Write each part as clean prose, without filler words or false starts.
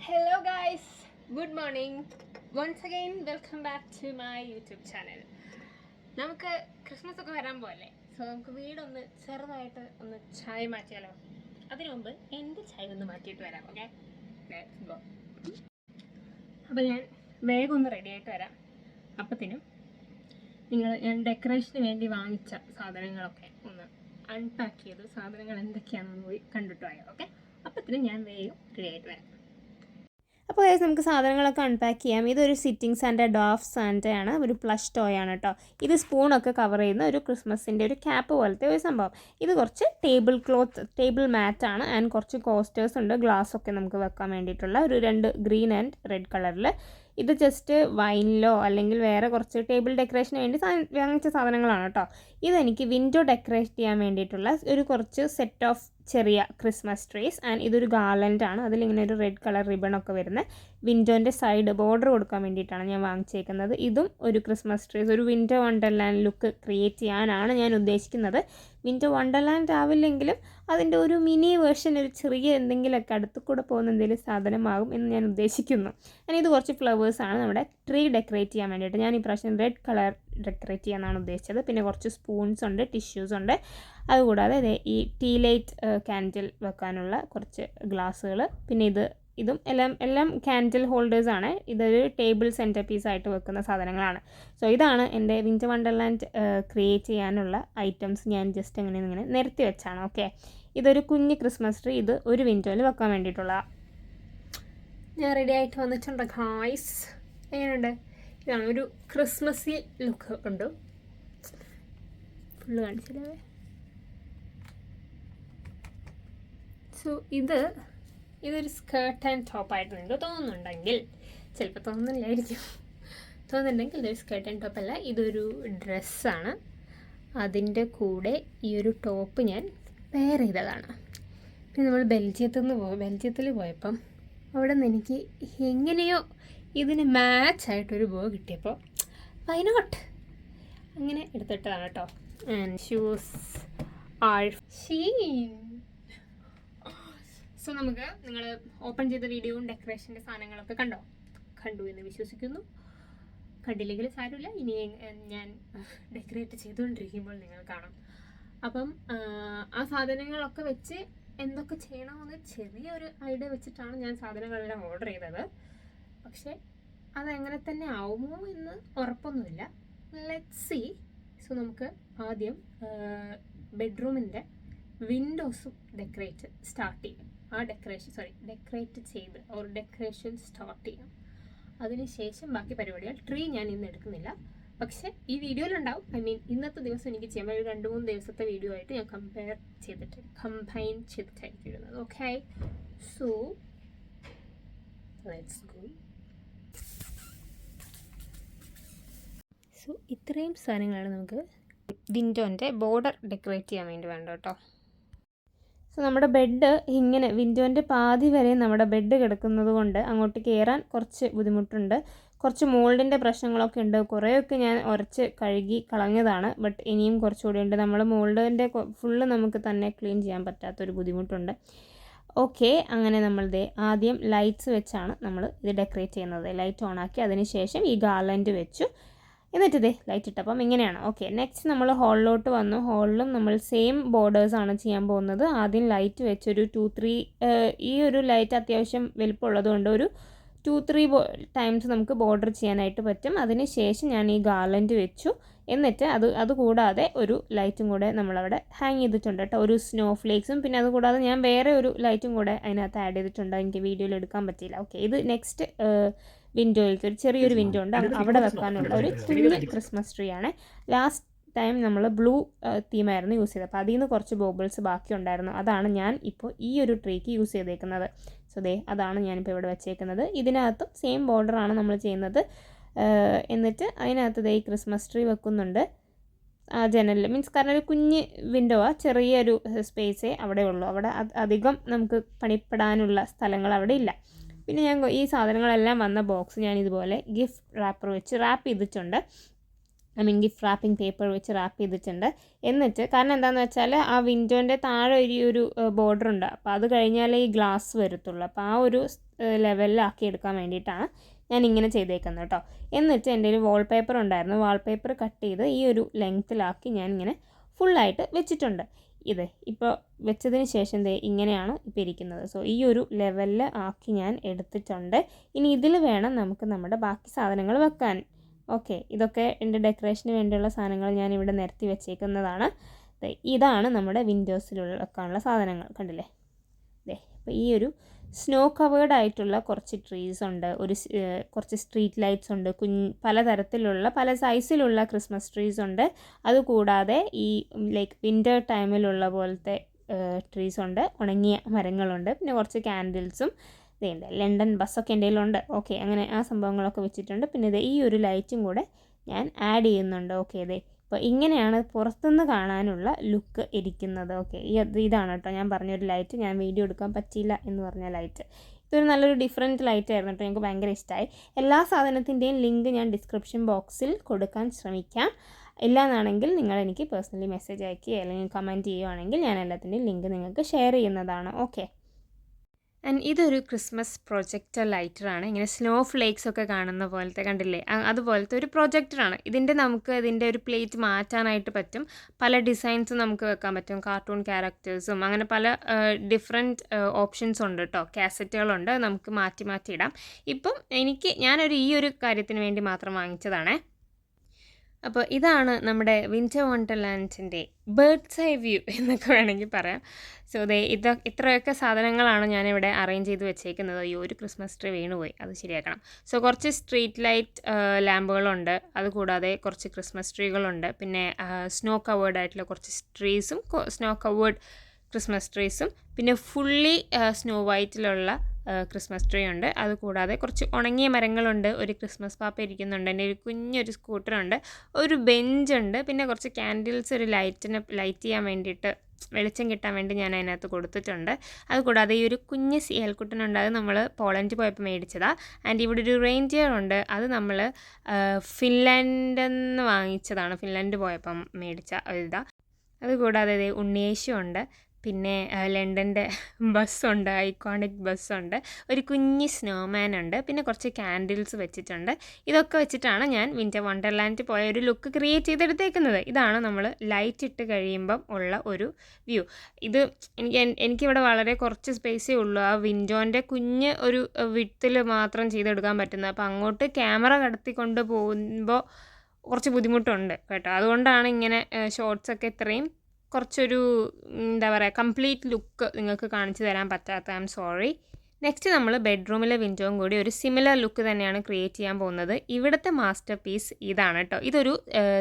Hello guys, good morning. Once again, welcome back to my YouTube channel. നമുക്ക് Christmas ഒക്കെ വരാൻ പോലെ so നമുക്ക് വീടൊന്ന് ചെറുതായിട്ട് ഒന്ന് ചായ മാറ്റിയാലോ. അതിനു മുമ്പ് എൻ്റെ ചായ ഒന്ന് മാറ്റിയിട്ട് വരാം. ഓക്കെ, അപ്പോൾ ഞാൻ വേഗം ഒന്ന് റെഡി ആയിട്ട് വരാം. അപ്പത്തിനും ഞാൻ ഡെക്കറേഷന് വേണ്ടി വാങ്ങിച്ച സാധനങ്ങളൊക്കെ ഒന്ന് അൺപാക്ക് ചെയ്ത് സാധനങ്ങൾ എന്തൊക്കെയാണെന്ന് പോയി കണ്ടിട്ട് പോയോ. ഓക്കെ, അപ്പത്തിനും ഞാൻ വേഗം റെഡി ആയിട്ട് വരാം. അപ്പോൾ നമുക്ക് സാധനങ്ങളൊക്കെ അൺപാക്ക് ചെയ്യാം. ഇതൊരു സിറ്റിംഗ് സാൻഡ ഡോഫ് സാൻഡയാണ്, ഒരു പ്ലഷ് ടോയ് ആണ് കേട്ടോ. ഇത് സ്പൂണൊക്കെ കവർ ചെയ്യുന്ന ഒരു ക്രിസ്മസിൻ്റെ ഒരു ക്യാപ്പ് പോലത്തെ ഒരു സംഭവം. ഇത് കുറച്ച് ടേബിൾ മാറ്റാണ് ആൻഡ് കുറച്ച് കോസ്റ്റേഴ്സ് ഉണ്ട്, ഗ്ലാസ് ഒക്കെ നമുക്ക് വെക്കാൻ വേണ്ടിയിട്ടുള്ള ഒരു 2 ഗ്രീൻ ആൻഡ് റെഡ് കളറിൽ. ഇത് ജസ്റ്റ് വൈനിലോ അല്ലെങ്കിൽ വേറെ കുറച്ച് ടേബിൾ ഡെക്കറേഷന് വേണ്ടി വാങ്ങിച്ച സാധനങ്ങളാണ് കേട്ടോ. ഇതെനിക്ക് വിൻഡോ ഡെക്കറേറ്റ് ചെയ്യാൻ വേണ്ടിയിട്ടുള്ള ഒരു കുറച്ച് സെറ്റ് ഓഫ് ചെറിയ ക്രിസ്മസ് ട്രീസ് ആൻഡ് ഇതൊരു ഗാർലൻഡാണ്. അതിലിങ്ങനെ ഒരു റെഡ് കളർ റിബണൊക്കെ വരുന്ന വിൻഡോൻ്റെ സൈഡ് ബോർഡർ കൊടുക്കാൻ വേണ്ടിയിട്ടാണ് ഞാൻ വാങ്ങിച്ചേക്കുന്നത്. ഇതും ഒരു ക്രിസ്മസ് ട്രീസ്, ഒരു വിൻഡോ വണ്ടർലാൻഡ് ലുക്ക് ക്രിയേറ്റ് ചെയ്യാനാണ് ഞാൻ ഉദ്ദേശിക്കുന്നത്. വിൻഡോ വണ്ടർലാൻഡ് ആവില്ലെങ്കിലും അതിൻ്റെ ഒരു മിനി വേർഷൻ, ഒരു ചെറിയ എന്തെങ്കിലുമൊക്കെ അടുത്ത് കൂടെ പോകുന്ന എന്തെങ്കിലും സാധനമാകും എന്ന് ഞാൻ ഉദ്ദേശിക്കുന്നു. ആൻഡ് ഇത് കുറച്ച് ഫ്ലവേഴ്സാണ് നമ്മുടെ ട്രീ ഡെക്കറേറ്റ് ചെയ്യാൻ വേണ്ടിയിട്ട്. ഞാൻ ഈ പ്രാവശ്യം റെഡ് കളർ ഡെക്കറേറ്റ് ചെയ്യാനാണ് ഉദ്ദേശിച്ചത്. പിന്നെ കുറച്ച് സ്പൂൺസ് ഉണ്ട്, ടിഷ്യൂസ് ഉണ്ട്. അതുകൂടാതെ ഈ ടീ ലൈറ്റ് ക്യാൻഡിൽ വെക്കാനുള്ള കുറച്ച് ഗ്ലാസ്സുകൾ, പിന്നെ ഇതും എല്ലാം ക്യാൻഡിൽ ഹോൾഡേഴ്സാണ്. ഇതൊരു ടേബിൾ സെൻറ്റർ പീസായിട്ട് വെക്കുന്ന സാധനങ്ങളാണ്. സോ ഇതാണ് എൻ്റെ വിൻഡർ വണ്ടർലാൻഡ് ക്രിയേറ്റ് ചെയ്യാനുള്ള ഐറ്റംസ്. ഞാൻ ജസ്റ്റ് ഇങ്ങനെ നിരത്തി വെച്ചാണ്. ഓക്കെ, ഇതൊരു കുഞ്ഞ് ക്രിസ്മസ് ട്രീ, ഇത് ഒരു വിൻഡോയിൽ വെക്കാൻ വേണ്ടിയിട്ടുള്ള. ഞാൻ റെഡി ആയിട്ട് വന്നിട്ടുണ്ട് ഗായ്സ്. എങ്ങനെയുണ്ട്? ഇതാണ് ഒരു ക്രിസ്മസി ലുക്ക് ഉണ്ട്. ഫുള്ള് കാണിച്ചില്ലേ? സോ ഇതൊരു സ്കേർട്ട് ആൻഡ് ടോപ്പായിട്ട് നിങ്ങൾക്ക് തോന്നുന്നുണ്ടെങ്കിൽ, ചിലപ്പോൾ തോന്നുന്നുണ്ടെങ്കിൽ ഇതൊരു സ്കേർട്ട് ആൻഡ് ടോപ്പ് അല്ല, ഇതൊരു ഡ്രസ്സാണ്. അതിൻ്റെ കൂടെ ഈ ഒരു ടോപ്പ് ഞാൻ പെയർ ചെയ്തതാണ്. പിന്നെ നമ്മൾ ബെൽജിയത്തിൽ പോയപ്പം അവിടെ നിന്ന് എനിക്ക് എങ്ങനെയോ ഇതിന് മാച്ചായിട്ടൊരു ബോ കിട്ടിയപ്പോൾ വൈ നോട്ട് അങ്ങനെ എടുത്തിട്ടതാണ് കേട്ടോ. And shoes are sheen. So നിങ്ങൾ ഓപ്പൺ ചെയ്ത വീഡിയോയും ഡെക്കറേഷൻ്റെ സാധനങ്ങളൊക്കെ കണ്ടു എന്ന് വിശ്വസിക്കുന്നു. കണ്ടില്ലെങ്കിൽ സാരമില്ല, ഇനി ഞാൻ ഡെക്കറേറ്റ് ചെയ്തുകൊണ്ടിരിക്കുമ്പോൾ നിങ്ങൾ കാണാം. അപ്പം ആ സാധനങ്ങളൊക്കെ വെച്ച് എന്തൊക്കെ ചെയ്യണമെന്ന് ചെറിയൊരു ഐഡിയ വെച്ചിട്ടാണ് ഞാൻ സാധനങ്ങളെല്ലാം ഓർഡർ ചെയ്തത്. പക്ഷേ അതെങ്ങനെ തന്നെ ആവുമോ എന്ന് ഉറപ്പൊന്നുമില്ല. Let's see. സോ നമുക്ക് ആദ്യം ബെഡ്റൂമിൻ്റെ വിൻഡോസും സ്റ്റാർട്ട് ചെയ്യാം. ഡെക്കറേറ്റ് ചെയ്ത് ഡെക്കറേഷൻ സ്റ്റാർട്ട് ചെയ്യാം. അതിനുശേഷം ബാക്കി പരിപാടികൾ. ട്രീ ഞാൻ ഇന്ന് എടുക്കുന്നില്ല, പക്ഷേ ഈ വീഡിയോയിലുണ്ടാവും. ഇന്നത്തെ ദിവസം എനിക്ക് ചെയ്യാൻ ഒരു 2-3 ദിവസത്തെ വീഡിയോ ആയിട്ട് ഞാൻ കമ്പൈൻ ചെയ്തിട്ടായിരിക്കും ഇടുന്നത്. Okay, so let's go. So ഇത്രയും സാധനങ്ങളാണ് നമുക്ക് വിൻഡോൻ്റെ ബോർഡർ ഡെക്കറേറ്റ് ചെയ്യാൻ വേണ്ടി വേണ്ട കേട്ടോ. സോ നമ്മുടെ ബെഡ് ഇങ്ങനെ വിൻഡോൻ്റെ പാതി വരെ നമ്മുടെ ബെഡ് കിടക്കുന്നത് കൊണ്ട് അങ്ങോട്ട് കയറാൻ കുറച്ച് ബുദ്ധിമുട്ടുണ്ട്. കുറച്ച് മോൾഡിൻ്റെ പ്രശ്നങ്ങളൊക്കെ ഉണ്ട്. കുറേയൊക്കെ ഞാൻ ഉരച്ച് കഴുകി കളഞ്ഞതാണ്, ബട്ട് ഇനിയും കുറച്ചുകൂടി ഉണ്ട്. നമ്മൾ മോൾഡിൻ്റെ ഫുള്ള് നമുക്ക് തന്നെ ക്ലീൻ ചെയ്യാൻ പറ്റാത്തൊരു ബുദ്ധിമുട്ടുണ്ട്. ഓക്കെ, അങ്ങനെ ആദ്യം ലൈറ്റ്സ് വെച്ചാണ് നമ്മൾ ഇത് ഡെക്കറേറ്റ് ചെയ്യുന്നത്. ലൈറ്റ് ഓണാക്കി അതിന് ശേഷം ഈ ഗാർലൻഡ് വെച്ചു. എന്നിട്ട് ലൈറ്റ് ഇട്ടപ്പം ഇങ്ങനെയാണ്. ഓക്കെ, നെക്സ്റ്റ് നമ്മൾ ഹോളിലോട്ട് വന്നു. ഹോളിലും നമ്മൾ സെയിം ബോർഡേഴ്സാണ് ചെയ്യാൻ പോകുന്നത്. ആദ്യം ലൈറ്റ് വെച്ചൊരു 2-3 ഈ ഒരു ലൈറ്റ് അത്യാവശ്യം വലിപ്പമുള്ളത് കൊണ്ട് ഒരു 2-3 ടൈംസ് നമുക്ക് ബോർഡർ ചെയ്യാനായിട്ട് പറ്റും. അതിന് ശേഷം ഞാൻ ഈ ഗാർലൻഡ് വെച്ചു. എന്നിട്ട് അതുകൂടാതെ ഒരു ലൈറ്റും കൂടെ നമ്മളവിടെ ഹാങ് ചെയ്തിട്ടുണ്ട് കേട്ടോ, ഒരു സ്നോ ഫ്ലേക്സും. പിന്നെ അതുകൂടാതെ ഞാൻ വേറെ ഒരു ലൈറ്റും കൂടെ അതിനകത്ത് ആഡ് ചെയ്തിട്ടുണ്ട്. എനിക്ക് വീഡിയോയിൽ എടുക്കാൻ പറ്റിയില്ല. ഓക്കെ, ഇത് നെക്സ്റ്റ് വിൻഡോയിലേക്ക് ഒരു ചെറിയൊരു വിൻഡോ ഉണ്ട്, അവിടെ വെക്കാനുള്ള ഒരു കുഞ്ഞ് ക്രിസ്മസ് ട്രീ ആണ്. ലാസ്റ്റ് ടൈം നമ്മൾ ബ്ലൂ തീമായിരുന്നു യൂസ് ചെയ്തത്. അപ്പോൾ അതിൽ നിന്ന് കുറച്ച് ബോബിൾസ് ബാക്കി ഉണ്ടായിരുന്നു. അതാണ് ഞാൻ ഇപ്പോൾ ഈ ഒരു ട്രീക്ക് യൂസ് ചെയ്തേക്കുന്നത്. സോ അതാണ് ഞാനിപ്പോൾ ഇവിടെ വെച്ചേക്കുന്നത്. ഇതിനകത്തും സെയിം ബോർഡറാണ് നമ്മൾ ചെയ്യുന്നത്. എന്നിട്ട് അതിനകത്ത് ഈ ക്രിസ്മസ് ട്രീ വെക്കുന്നുണ്ട്. ആ ജനലിൽ കാരണം ഒരു കുഞ്ഞ് വിൻഡോ ചെറിയൊരു സ്പേസേ അവിടെ ഉള്ളൂ. അവിടെ അധികം നമുക്ക് പണിപ്പെടാനുള്ള സ്ഥലങ്ങൾ അവിടെ ഇല്ല. പിന്നെ ഈ സാധനങ്ങളെല്ലാം വന്ന ബോക്സ് ഞാൻ ഇതുപോലെ ഗിഫ്റ്റ് റാപ്പർ വെച്ച് റാപ്പ് ചെയ്തിട്ടുണ്ട്. ഗിഫ്റ്റ് റാപ്പിംഗ് പേപ്പർ വെച്ച് റാപ്പ് ചെയ്തിട്ടുണ്ട്. എന്നിട്ട് കാരണം എന്താണെന്ന് വെച്ചാൽ ആ വിൻഡോൻ്റെ താഴെ ഒരു ബോർഡർ ഉണ്ട്. അപ്പോൾ അത് കഴിഞ്ഞാലേ ഈ ഗ്ലാസ് വരത്തുള്ളൂ. അപ്പോൾ ആ ഒരു ലെവലിലാക്കി എടുക്കാൻ വേണ്ടിയിട്ടാണ് ഞാൻ ഇങ്ങനെ ചെയ്തേക്കുന്നത് കേട്ടോ. എന്നിട്ട് എൻ്റെ ഒരു വാൾപേപ്പർ ഉണ്ടായിരുന്നു. വാൾപേപ്പർ കട്ട് ചെയ്ത് ഈ ഒരു ലെങ്ത്തിലാക്കി ഞാൻ ഇങ്ങനെ ഫുള്ളായിട്ട് വെച്ചിട്ടുണ്ട്. ഇത് ഇപ്പോൾ വെച്ചതിന് ശേഷം ഇങ്ങനെയാണ് ഇപ്പോൾ ഇരിക്കുന്നത്. സോ ഈ ഒരു ലെവലിൽ ആക്കി ഞാൻ എടുത്തിട്ടുണ്ട്. ഇനി ഇതിൽ വേണം നമുക്ക് നമ്മുടെ ബാക്കി സാധനങ്ങൾ വെക്കാൻ. ഓക്കെ, ഇതൊക്കെ എൻ്റെ ഡെക്കറേഷന് വേണ്ടിയുള്ള സാധനങ്ങൾ ഞാൻ ഇവിടെ നിരത്തി വെച്ചേക്കുന്നതാണ്. ഇതാണ് നമ്മുടെ വിൻഡോസിലുള്ള വെക്കാനുള്ള സാധനങ്ങൾ, കണ്ടില്ലേ? അപ്പോൾ ഈ ഒരു സ്നോ കവേർഡ് ആയിട്ടുള്ള കുറച്ച് ട്രീസ് ഉണ്ട്, കുറച്ച് സ്ട്രീറ്റ് ലൈറ്റ്സ് ഉണ്ട്, പലതരത്തിലുള്ള പല സൈസിലുള്ള ക്രിസ്മസ് ട്രീസ് ഉണ്ട്. അതുകൂടാതെ ഈ ലൈക്ക് വിൻ്റർ ടൈമിലുള്ള പോലത്തെ ട്രീസ് ഉണ്ട്, ഉണങ്ങിയ മരങ്ങളുണ്ട്, പിന്നെ കുറച്ച് ക്യാൻഡിൽസും ഇതുണ്ട്. ലണ്ടൻ ബസ്സൊക്കെ എൻ്റെ കയ്യിലുണ്ട്. ഓക്കെ, അങ്ങനെ ആ സംഭവങ്ങളൊക്കെ വെച്ചിട്ടുണ്ട്. പിന്നെ ഈ ഒരു ലൈറ്റും കൂടെ ഞാൻ ആഡ് ചെയ്യുന്നുണ്ട്. ഓക്കെ, അപ്പോൾ ഇങ്ങനെയാണ് പുറത്തുനിന്ന് കാണാനുള്ള ലുക്ക് ഇരിക്കുന്നത്. ഓക്കെ, ഇതാണ് കേട്ടോ ഞാൻ പറഞ്ഞൊരു ലൈറ്റ്. ഞാൻ വീഡിയോ എടുക്കാൻ പറ്റിയില്ല എന്ന് പറഞ്ഞ ലൈറ്റ്. ഇതൊരു നല്ലൊരു ഡിഫറെൻറ്റ് ലൈറ്റ് ആയിരുന്നു കേട്ടോ, എനിക്ക് ഭയങ്കര ഇഷ്ടമായി. എല്ലാ സാധനത്തിൻ്റെയും ലിങ്ക് ഞാൻ ഡിസ്ക്രിപ്ഷൻ ബോക്സിൽ കൊടുക്കാൻ ശ്രമിക്കാം. ഇല്ലാന്നാണെങ്കിൽ നിങ്ങൾ എനിക്ക് പേഴ്സണലി മെസ്സേജ് അയക്കുകയോ അല്ലെങ്കിൽ കമൻറ്റ് ചെയ്യുകയാണെങ്കിൽ ഞാൻ എല്ലാത്തിൻ്റെയും ലിങ്ക് നിങ്ങൾക്ക് ഷെയർ ചെയ്യുന്നതാണ്. ഓക്കെ, ആൻഡ് ഇതൊരു ക്രിസ്മസ് പ്രൊജക്ടർ ലൈറ്ററാണ്. ഇങ്ങനെ സ്നോ ഫ്ലേക്സ് ഒക്കെ കാണുന്ന പോലത്തെ, കണ്ടില്ലേ? അതുപോലത്തെ ഒരു പ്രൊജക്ടറാണ്. ഇതിൻ്റെ ഒരു പ്ലേറ്റ് മാറ്റാനായിട്ട് പറ്റും. പല ഡിസൈൻസും നമുക്ക് വെക്കാൻ പറ്റും. കാർട്ടൂൺ ക്യാരക്ടേഴ്സും അങ്ങനെ പല ഡിഫറെൻറ്റ് ഓപ്ഷൻസ് ഉണ്ട് കേട്ടോ. കാസറ്റുകളുണ്ട്, നമുക്ക് മാറ്റി മാറ്റി ഇടാം. ഇപ്പം ഞാനൊരു ഈ ഒരു കാര്യത്തിന് വേണ്ടി മാത്രം വാങ്ങിച്ചതാണേ. അപ്പോൾ ഇതാണ് നമ്മുടെ വിൻ്റർ വണ്ടർലാൻഡിൻ്റെ ബേർഡ്സ് ഐ വ്യൂ എന്നൊക്കെ വേണമെങ്കിൽ പറയാം. സോ ഇത്രയൊക്കെ സാധനങ്ങളാണ് ഞാനിവിടെ അറേഞ്ച് ചെയ്ത് വെച്ചേക്കുന്നത്. ഒരു ക്രിസ്മസ് ട്രീ വീണുപോയി, അത് ശരിയാക്കണം. സോ കുറച്ച് സ്ട്രീറ്റ് ലൈറ്റ് ലാമ്പുകളുണ്ട്, അതുകൂടാതെ കുറച്ച് ക്രിസ്മസ് ട്രീകളുണ്ട്, പിന്നെ സ്നോ കവേർഡ് ആയിട്ടുള്ള കുറച്ച് ട്രീസും, സ്നോ കവേർഡ് ക്രിസ്മസ് ട്രീസും, പിന്നെ ഫുള്ളി സ്നോ വൈറ്റിലുള്ള ക്രിസ്മസ് ട്രീ ഉണ്ട്. അതുകൂടാതെ കുറച്ച് ഉണങ്ങിയ മരങ്ങളുണ്ട്, ഒരു ക്രിസ്മസ് പാപ്പ ഇരിക്കുന്നുണ്ട്, എൻ്റെ ഒരു കുഞ്ഞൊരു സ്കൂട്ടറുണ്ട്, ഒരു ബെഞ്ചുണ്ട്, പിന്നെ കുറച്ച് ക്യാൻഡിൽസ് ഒരു ലൈറ്റ് ചെയ്യാൻ വേണ്ടിയിട്ട്, വെളിച്ചം കിട്ടാൻ വേണ്ടി ഞാൻ അതിനകത്ത് കൊടുത്തിട്ടുണ്ട്. അതുകൂടാതെ ഈ ഒരു കുഞ്ഞ് സിയൽക്കുട്ടനുണ്ട്, അത് നമ്മൾ പോളണ്ട് പോയപ്പോൾ മേടിച്ചതാണ്. ആൻഡ് ഇവിടെ ഒരു റെയിൻഡിയർ ഉണ്ട്, അത് നമ്മൾ ഫിൻലാൻഡിൽ നിന്ന് വാങ്ങിച്ചതാണ്, ഫിൻലാൻഡ് പോയപ്പം മേടിച്ച ഇതാണ്. അതുകൂടാതെ ഉണ്ണിയേശു ഉണ്ട്, പിന്നെ ലണ്ടൻ്റെ ബസ്സുണ്ട്, ഐക്കോണിക് ബസ്സുണ്ട്, ഒരു കുഞ്ഞ് സ്നോമാൻ ഉണ്ട്, പിന്നെ കുറച്ച് ക്യാൻഡിൽസ് വെച്ചിട്ടുണ്ട്. ഇതൊക്കെ വെച്ചിട്ടാണ് ഞാൻ വിൻ്റർ വണ്ടർലാൻഡ് പോയ ഒരു ലുക്ക് ക്രിയേറ്റ് ചെയ്തെടുത്തേക്കുന്നത്. ഇതാണ് നമ്മൾ ലൈറ്റ് ഇട്ട് കഴിയുമ്പം ഉള്ള ഒരു വ്യൂ. ഇത് എനിക്കിവിടെ വളരെ കുറച്ച് സ്പേസേ ഉള്ളൂ, ആ വിൻഡോൻ്റെ കുഞ്ഞ് ഒരു വിഡ്ത്തിൽ മാത്രം ചെയ്തെടുക്കാൻ പറ്റുന്നത്. അപ്പോൾ അങ്ങോട്ട് ക്യാമറ കടത്തിക്കൊണ്ട് പോകുമ്പോൾ കുറച്ച് ബുദ്ധിമുട്ടുണ്ട് കേട്ടോ. അതുകൊണ്ടാണ് ഇങ്ങനെ ഷോർട്സൊക്കെ ഇത്രയും കുറച്ചൊരു എന്താ പറയുക കംപ്ലീറ്റ് ലുക്ക് നിങ്ങൾക്ക് കാണിച്ചു തരാൻ പറ്റാത്ത. I am sorry. നെക്സ്റ്റ് നമ്മൾ ബെഡ്റൂമിലെ വിൻഡോയും കൂടി ഒരു സിമിലർ ലുക്ക് തന്നെയാണ് ക്രിയേറ്റ് ചെയ്യാൻ പോകുന്നത്. ഇവിടുത്തെ മാസ്റ്റർ പീസ് ഇതാണ് കേട്ടോ. ഇതൊരു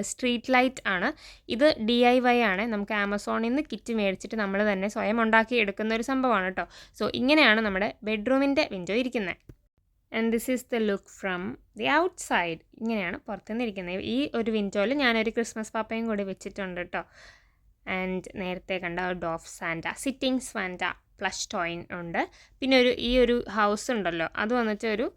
സ്ട്രീറ്റ് ലൈറ്റ് ആണ്. ഇത് DIY ആണ്. നമുക്ക് ആമസോണിൽ നിന്ന് കിറ്റ് മേടിച്ചിട്ട് നമ്മൾ തന്നെ സ്വയം ഉണ്ടാക്കി എടുക്കുന്ന ഒരു സംഭവമാണ് കേട്ടോ. സോ ഇങ്ങനെയാണ് നമ്മുടെ ബെഡ്റൂമിൻ്റെ വിൻഡോ ഇരിക്കുന്നത്. And this is the look from the out side. ഇങ്ങനെയാണ് പുറത്തുനിന്ന് ഇരിക്കുന്നത്. ഈ ഒരു വിൻഡോയിൽ ഞാനൊരു ക്രിസ്മസ് പാപ്പയും കൂടി വെച്ചിട്ടുണ്ട് കേട്ടോ. ആൻഡ് നേരത്തെ കണ്ട ഡോഫ് സാൻറ്റ, സിറ്റിംഗ് സാൻറ്റ പ്ലഷ് ടോയിൻ ഉണ്ട്. പിന്നെ ഈ ഒരു ഹൗസ് ഉണ്ടല്ലോ, അത് വന്നിട്ട് ഒരു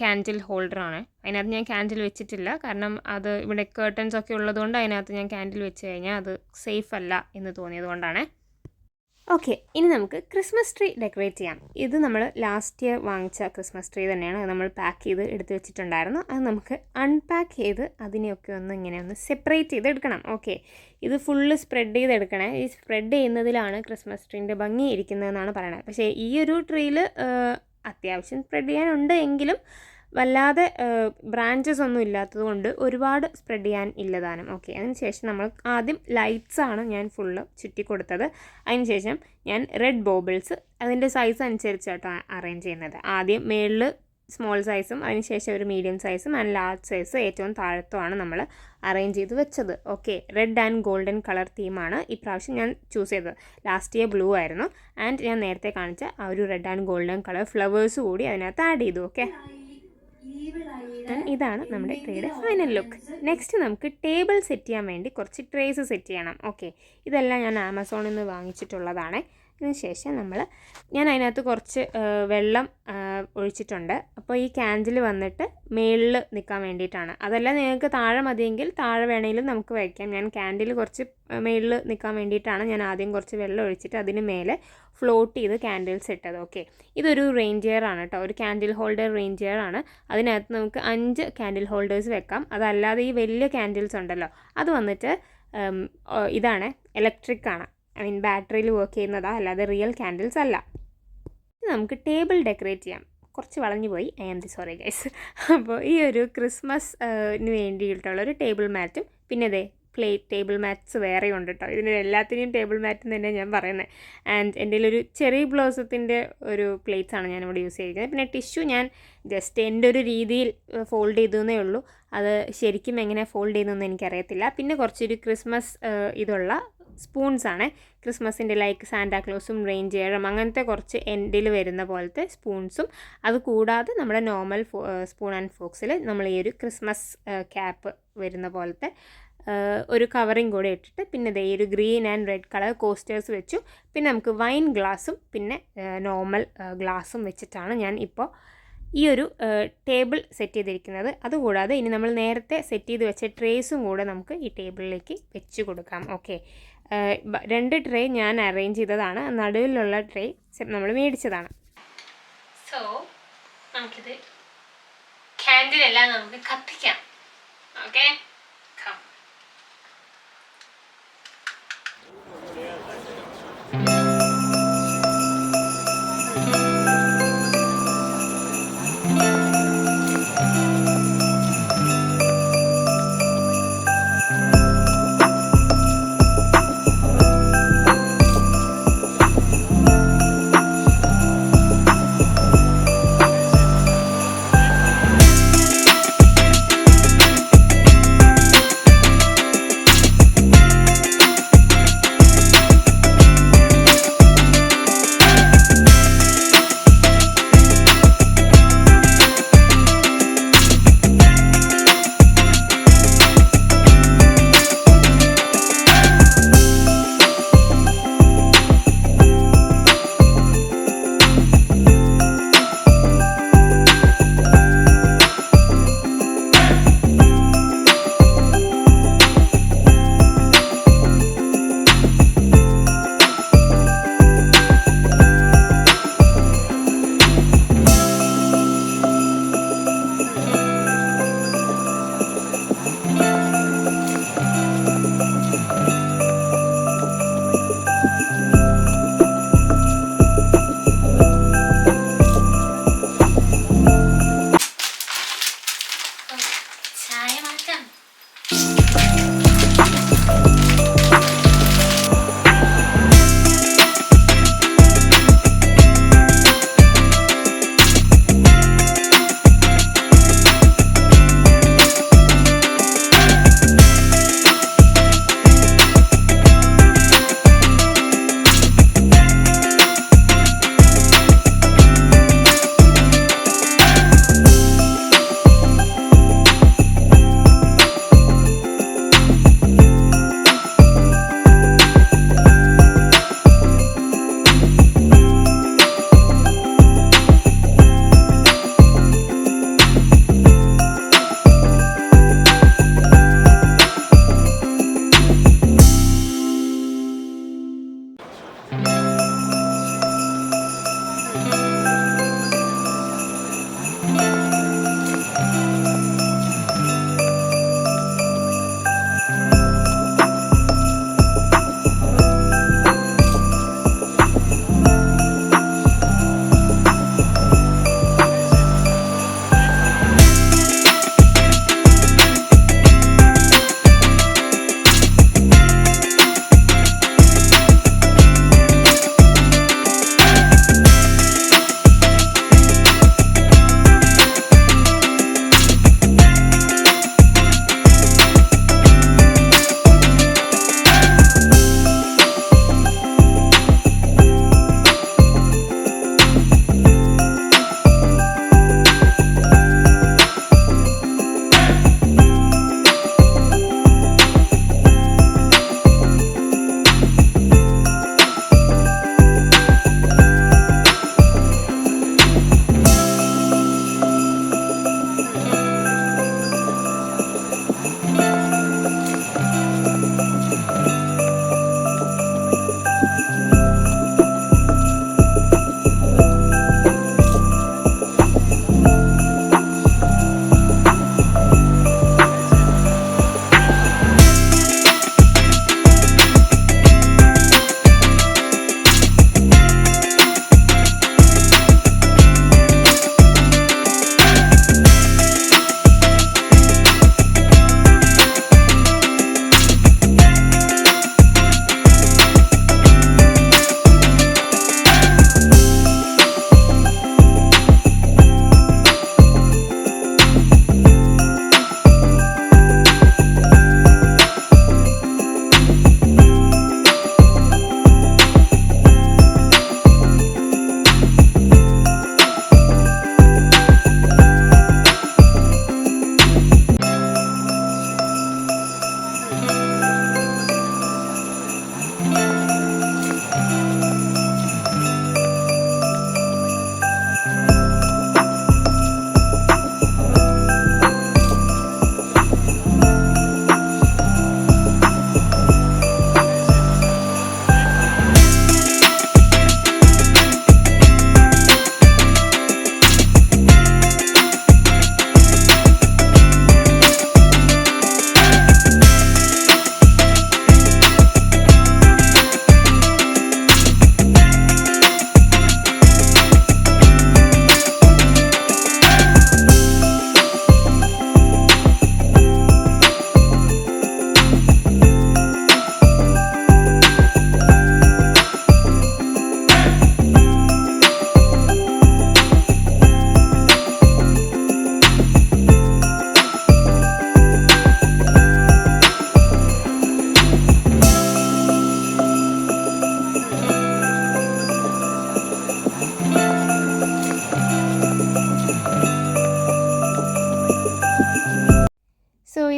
ക്യാൻഡിൽ ഹോൾഡറാണ്. അതിനകത്ത് ഞാൻ ക്യാൻഡിൽ വെച്ചിട്ടില്ല, കാരണം അത് ഇവിടെ കേർട്ടൻസ് ഒക്കെ ഉള്ളതുകൊണ്ട് അതിനകത്ത് ഞാൻ ക്യാൻഡിൽ വെച്ച് കഴിഞ്ഞാൽ അത് സേഫ് അല്ല എന്ന് തോന്നിയത് കൊണ്ടാണ്. ഓക്കെ, ഇനി നമുക്ക് ക്രിസ്മസ് ട്രീ ഡെക്കറേറ്റ് ചെയ്യാം. ഇത് നമ്മൾ ലാസ്റ്റ് ഇയർ വാങ്ങിച്ച ക്രിസ്മസ് ട്രീ തന്നെയാണ്. അത് നമ്മൾ പാക്ക് ചെയ്ത് എടുത്ത് വെച്ചിട്ടുണ്ടായിരുന്നു. അത് നമുക്ക് അൺപാക്ക് ചെയ്ത് അതിനെയൊക്കെ ഇങ്ങനെ ഒന്ന് സെപ്പറേറ്റ് ചെയ്ത് എടുക്കണം. ഓക്കെ, ഇത് ഫുള്ള് സ്പ്രെഡ് ചെയ്തെടുക്കണേ. ഈ സ്പ്രെഡ് ചെയ്യുന്നതിലാണ് ക്രിസ്മസ് ട്രീൻ്റെ ഭംഗി ഇരിക്കുന്നതെന്നാണ് പറയുന്നത്. പക്ഷേ ഈ ഒരു ട്രീയിൽ അത്യാവശ്യം സ്പ്രെഡ് ചെയ്യാനുണ്ട് എങ്കിലും വല്ലാതെ ബ്രാഞ്ചസ് ഒന്നും ഇല്ലാത്തത് കൊണ്ട് ഒരുപാട് സ്പ്രെഡ് ചെയ്യാൻ ഇല്ലതാനും. ഓക്കെ, അതിനുശേഷം നമ്മൾ ആദ്യം ലൈറ്റ്സാണ് ഞാൻ ഫുള്ള് ചുറ്റി കൊടുത്തത്. അതിനുശേഷം ഞാൻ റെഡ് ബോബിൾസ് അതിൻ്റെ സൈസ് അനുസരിച്ചാട്ടോ അറേഞ്ച് ചെയ്യുന്നത്. ആദ്യം മേളിൽ സ്മോൾ സൈസും അതിനുശേഷം ഒരു മീഡിയം സൈസും ആൻഡ് ലാർജ് സൈസ് ഏറ്റവും താഴത്തുമാണ് നമ്മൾ അറേഞ്ച് ചെയ്ത് വെച്ചത്. Okay, red and golden colour തീമാണ് ഇപ്രാവശ്യം ഞാൻ ചൂസ് ചെയ്തത്. ലാസ്റ്റ് ഇയർ ബ്ലൂ ആയിരുന്നു. ആൻഡ് ഞാൻ നേരത്തെ കാണിച്ച ആ ഒരു red and golden colour flowers കൂടി അതിനകത്ത് ആഡ് ചെയ്തു. ഓക്കെ, ഇതാണ് നമ്മുടെ ട്രേയുടെ ഫൈനൽ ലുക്ക്. നെക്സ്റ്റ് നമുക്ക് ടേബിൾ സെറ്റ് ചെയ്യാൻ വേണ്ടി കുറച്ച് ട്രേസ് സെറ്റ് ചെയ്യണം. ഓക്കെ, ഇതെല്ലാം ഞാൻ ആമസോണിൽ നിന്ന് വാങ്ങിച്ചിട്ടുള്ളതാണ്. അതിനുശേഷം ഞാൻ അതിനകത്ത് കുറച്ച് വെള്ളം ഒഴിച്ചിട്ടുണ്ട്. അപ്പോൾ ഈ ക്യാൻഡിൽ വന്നിട്ട് മേളിൽ നിൽക്കാൻ വേണ്ടിയിട്ടാണ്. അതല്ല നിങ്ങൾക്ക് താഴെ മതിയെങ്കിൽ താഴെ വേണമെങ്കിലും നമുക്ക് വയ്ക്കാം. ഞാൻ ക്യാൻഡിൽ കുറച്ച് മേളിൽ നിൽക്കാൻ വേണ്ടിയിട്ടാണ് ഞാൻ ആദ്യം കുറച്ച് വെള്ളം ഒഴിച്ചിട്ട് അതിന് മേലെ ഫ്ലോട്ട് ചെയ്ത് ക്യാൻഡിൽസ് ഇട്ടത്. ഓക്കെ, ഇതൊരു റേഞ്ചിയർ ആണ് കേട്ടോ, ഒരു ക്യാൻഡിൽ ഹോൾഡർ റേഞ്ചിയർ ആണ്. അതിനകത്ത് നമുക്ക് 5 ക്യാൻഡിൽ ഹോൾഡേഴ്സ് വെക്കാം. അതല്ലാതെ ഈ വലിയ ക്യാൻഡിൽസ് ഉണ്ടല്ലോ, അത് വന്നിട്ട് ഇതാണ്, ഇലക്ട്രിക് ആണ്, ഐ മീൻ ബാറ്ററിയിൽ വർക്ക് ചെയ്യുന്നതാണ്, അല്ലാതെ റിയൽ ക്യാൻഡിൽസ് അല്ല. നമുക്ക് ടേബിൾ ഡെക്കറേറ്റ് ചെയ്യാം. കുറച്ച് വളഞ്ഞു പോയി, ഐ ആം സോറി ഗൈസ്. അപ്പോൾ ഈ ഒരു ക്രിസ്മസിന് വേണ്ടിയിട്ടുള്ളൊരു ടേബിൾ മാറ്റും, പിന്നെ ഇതേ ടേബിൾ മാറ്റ്സ് വേറെ ഉണ്ട് കേട്ടോ. ഇതിന് എല്ലാത്തിനെയും ടേബിൾ മാറ്റ് തന്നെ ഞാൻ പറയുന്നത്. ആൻഡ് എൻ്റെ ഒരു ചെറി ബ്ലോസത്തിൻ്റെ ഒരു പ്ലേറ്റ്സ് ആണ് ഞാനിവിടെ യൂസ് ചെയ്തിരിക്കുന്നത്. പിന്നെ ടിഷ്യൂ ഞാൻ ജസ്റ്റ് എൻ്റെ ഒരു രീതിയിൽ ഫോൾഡ് ചെയ്തേ ഉള്ളൂ. അത് ശരിക്കും എങ്ങനെ ഫോൾഡ് ചെയ്യുന്നതെന്ന് എനിക്കറിയത്തില്ല. പിന്നെ കുറച്ചൊരു ക്രിസ്മസ് ഇതുള്ള സ്പൂൺസാണ്, ക്രിസ്മസിൻ്റെ ലൈക്ക് സാന്റാക്ലോസും റേഞ്ചിയറും അങ്ങനത്തെ കുറച്ച് എൻഡിൽ വരുന്ന പോലത്തെ സ്പൂൺസും, അതുകൂടാതെ നമ്മുടെ നോർമൽ സ്പൂൺ ആൻഡ് ഫോക്സിൽ നമ്മൾ ഈ ഒരു ക്രിസ്മസ് ക്യാപ്പ് വരുന്ന പോലത്തെ ഒരു കവറിങ് കൂടെ ഇട്ടിട്ട്, പിന്നെ ദേ ഒരു green and red colour coasters വെച്ചു. പിന്നെ നമുക്ക് വൈൻ ഗ്ലാസും പിന്നെ നോർമൽ ഗ്ലാസും വെച്ചിട്ടാണ് ഞാൻ ഇപ്പോൾ ഈ ഒരു ടേബിൾ സെറ്റ് ചെയ്തിരിക്കുന്നത്. അതുകൂടാതെ ഇനി നമ്മൾ നേരത്തെ സെറ്റ് ചെയ്ത് വെച്ച ട്രേസും കൂടെ നമുക്ക് ഈ ടേബിളിലേക്ക് വെച്ച് കൊടുക്കാം. ഓക്കെ, 2 ട്രേ ഞാൻ അറേഞ്ച് ചെയ്തതാണ്, നടുവിലുള്ള ട്രേ നമ്മൾ മേടിച്ചതാണ്. സോ നമുക്കിത് ക്യാൻഡിലെല്ലാം നമുക്ക് കത്തിക്കാം. ഓക്കെ,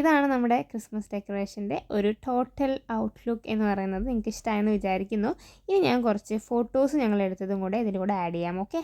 ഇതാണ് നമ്മുടെ ക്രിസ്മസ് ഡെക്കറേഷൻ്റെ ഒരു ടോട്ടൽ ഔട്ട്ലുക്ക് എന്ന് പറയുന്നത്. നിങ്ങൾക്ക് ഇഷ്ടമായെന്ന് വിചാരിക്കുന്നു. ഇനി ഞാൻ കുറച്ച് ഫോട്ടോസ് ഞങ്ങൾ എടുത്തതും കൂടെ ഇതിലൂടെ ആഡ് ചെയ്യാം. ഓക്കെ.